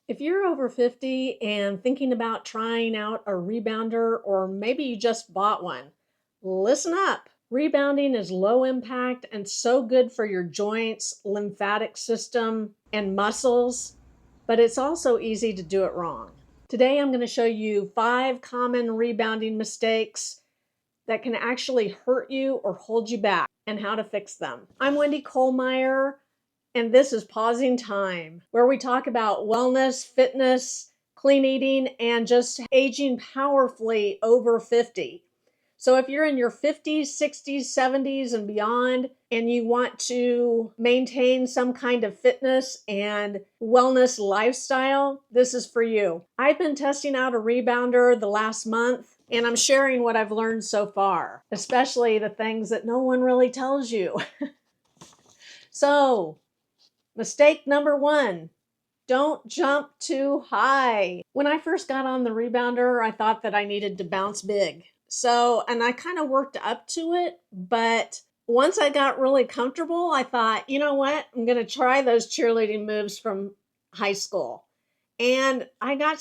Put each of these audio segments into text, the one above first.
If you're over 50 and thinking about trying out a rebounder, or maybe you just bought one, listen up. Rebounding is low impact and so good for your joints, lymphatic system, and muscles, but it's also easy to do it wrong. Today, I'm going to show you 5 common rebounding mistakes that can actually hurt you or hold you back and how to fix them. I'm Wendy Kohlmeyer, and this is Pausing Time, where we talk about wellness, fitness, clean eating, and just aging powerfully over 50. So if you're in your 50s, 60s, 70s, and beyond, and you want to maintain some kind of fitness and wellness lifestyle, this is for you. I've been testing out a rebounder the last month, and I'm sharing what I've learned so far, especially the things that no one really tells you. So, mistake number 1. Don't jump too high. When I first got on the rebounder, I thought that I needed to bounce big. And I kind of worked up to it, but once I got really comfortable, I thought, you know what? I'm going to try those cheerleading moves from high school. And I got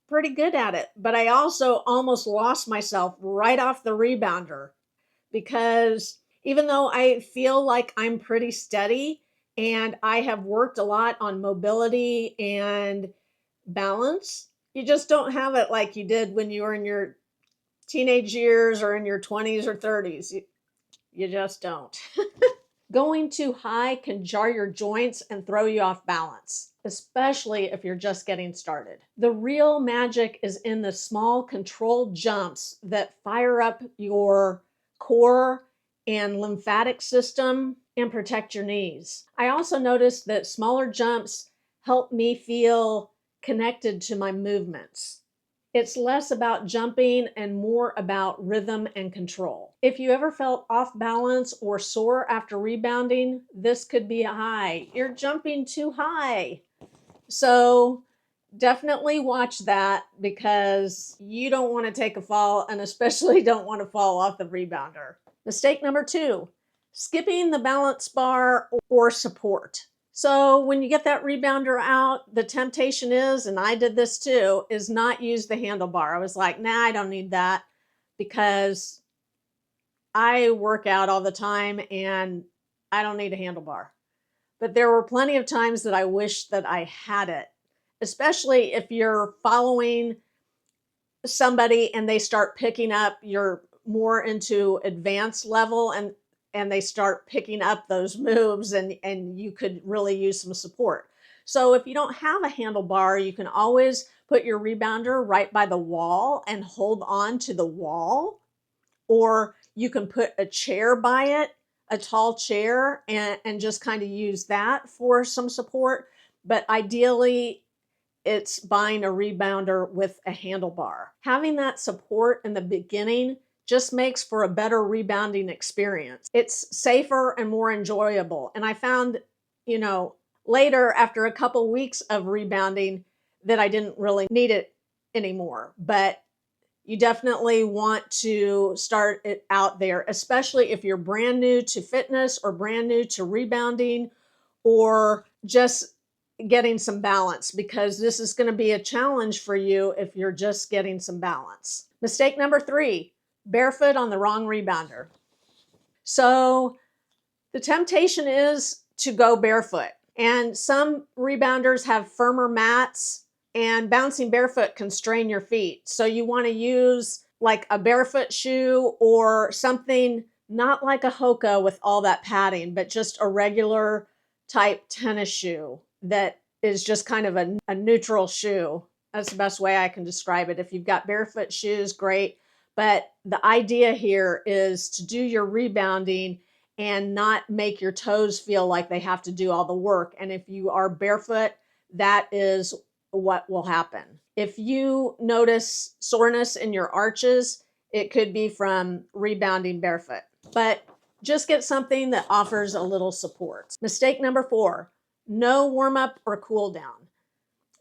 pretty good at it, but I also almost lost myself right off the rebounder because even though I feel like I'm pretty steady and I have worked a lot on mobility and balance, you just don't have it like you did when you were in your teenage years or in your 20s or 30s. You just don't. Going too high can jar your joints and throw you off balance, especially if you're just getting started. The real magic is in the small controlled jumps that fire up your core and lymphatic system and protect your knees. I also noticed that smaller jumps help me feel connected to my movements. It's less about jumping and more about rhythm and control. If you ever felt off balance or sore after rebounding, this could be a high. You're jumping too high. So definitely watch that because you don't want to take a fall and especially don't want to fall off the rebounder. Mistake number 2, skipping the balance bar or support. So when you get that rebounder out, the temptation is, and I did this too, is not use the handlebar. I was like, nah, I don't need that because I work out all the time and I don't need a handlebar. But there were plenty of times that I wished that I had it, especially if you're following somebody and they start picking up, you're more into advanced level and they start picking up those moves and you could really use some support. So if you don't have a handlebar, you can always put your rebounder right by the wall and hold on to the wall, or you can put a chair by it, a tall chair, and just kind of use that for some support. But ideally, it's buying a rebounder with a handlebar. Having that support in the beginning just makes for a better rebounding experience. It's safer and more enjoyable. And I found, later after a couple weeks of rebounding that I didn't really need it anymore. But you definitely want to start it out there, especially if you're brand new to fitness or brand new to rebounding or just getting some balance, because this is going to be a challenge for you if you're just getting some balance. Mistake number 3, barefoot on the wrong rebounder. So the temptation is to go barefoot, and some rebounders have firmer mats, and bouncing barefoot can strain your feet. So you want to use like a barefoot shoe or something not like a Hoka with all that padding, but just a regular type tennis shoe that is just kind of a neutral shoe. That's the best way I can describe it. If you've got barefoot shoes, great. But the idea here is to do your rebounding and not make your toes feel like they have to do all the work. And if you are barefoot, that is what will happen. If you notice soreness in your arches, it could be from rebounding barefoot. But just get something that offers a little support. Mistake number 4, no warm up or cool down.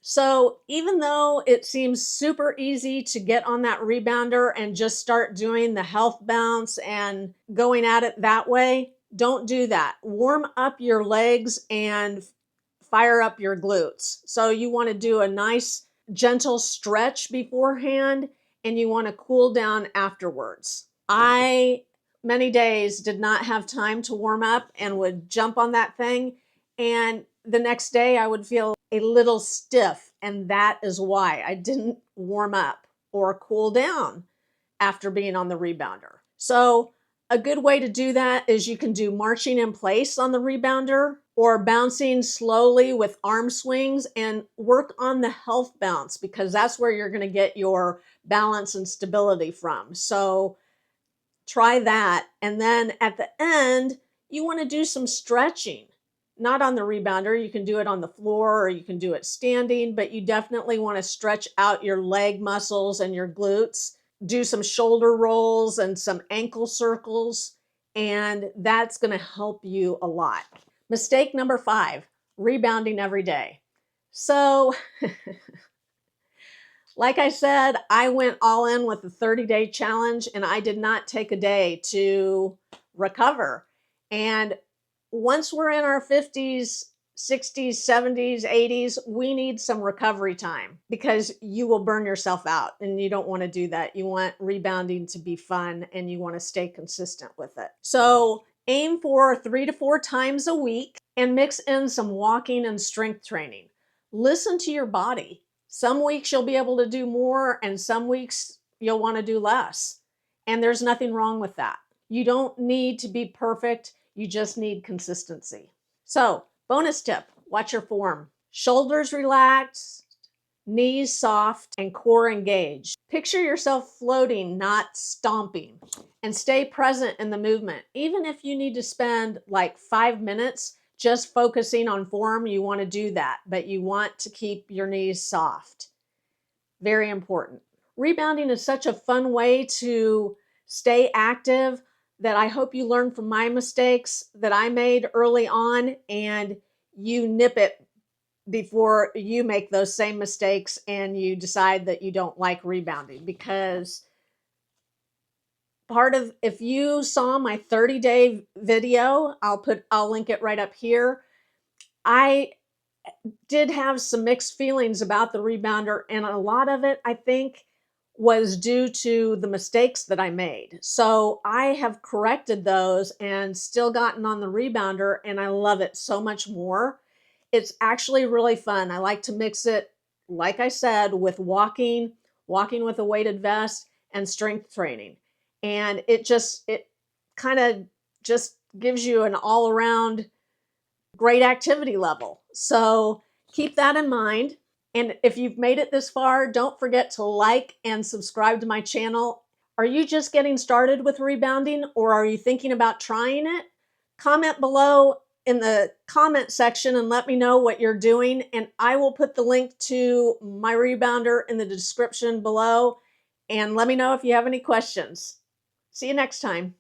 So even though it seems super easy to get on that rebounder and just start doing the health bounce and going at it that way, don't do that. Warm up your legs and fire up your glutes. So you want to do a nice gentle stretch beforehand, and you want to cool down afterwards. I many days did not have time to warm up and would jump on that thing, and the next day I would feel a little stiff, and that is why I didn't warm up or cool down after being on the rebounder. So a good way to do that is you can do marching in place on the rebounder or bouncing slowly with arm swings, and work on the health bounce, because that's where you're going to get your balance and stability from. So try that. And then at the end, you want to do some stretching. Not on the rebounder, you can do it on the floor or you can do it standing, but you definitely want to stretch out your leg muscles and your glutes. Do some shoulder rolls and some ankle circles, and that's going to help you a lot. Mistake number 5, rebounding every day. So, like I said, I went all in with the 30-day challenge, and I did not take a day to recover. And once we're in our 50s, 60s, 70s, 80s, we need some recovery time, because you will burn yourself out, and you don't want to do that. You want rebounding to be fun, and you want to stay consistent with it. So aim for 3 to 4 times a week and mix in some walking and strength training. Listen to your body. Some weeks you'll be able to do more, and some weeks you'll want to do less. And there's nothing wrong with that. You don't need to be perfect. You just need consistency. So, bonus tip, watch your form. Shoulders relaxed, knees soft, and core engaged. Picture yourself floating, not stomping, and stay present in the movement. Even if you need to spend like 5 minutes just focusing on form, you want to do that, but you want to keep your knees soft. Very important. Rebounding is such a fun way to stay active that I hope you learn from my mistakes that I made early on, and you nip it before you make those same mistakes and you decide that you don't like rebounding. Because if you saw my 30-day video, I'll link it right up here. I did have some mixed feelings about the rebounder, and a lot of it, I think, was due to the mistakes that I made. So I have corrected those and still gotten on the rebounder, and I love it so much more. It's actually really fun. I like to mix it, like I said, with walking with a weighted vest, and strength training. And it kind of just gives you an all-around great activity level. So keep that in mind. And if you've made it this far, don't forget to like and subscribe to my channel. Are you just getting started with rebounding, or are you thinking about trying it? Comment below in the comment section and let me know what you're doing. And I will put the link to my rebounder in the description below. And let me know if you have any questions. See you next time.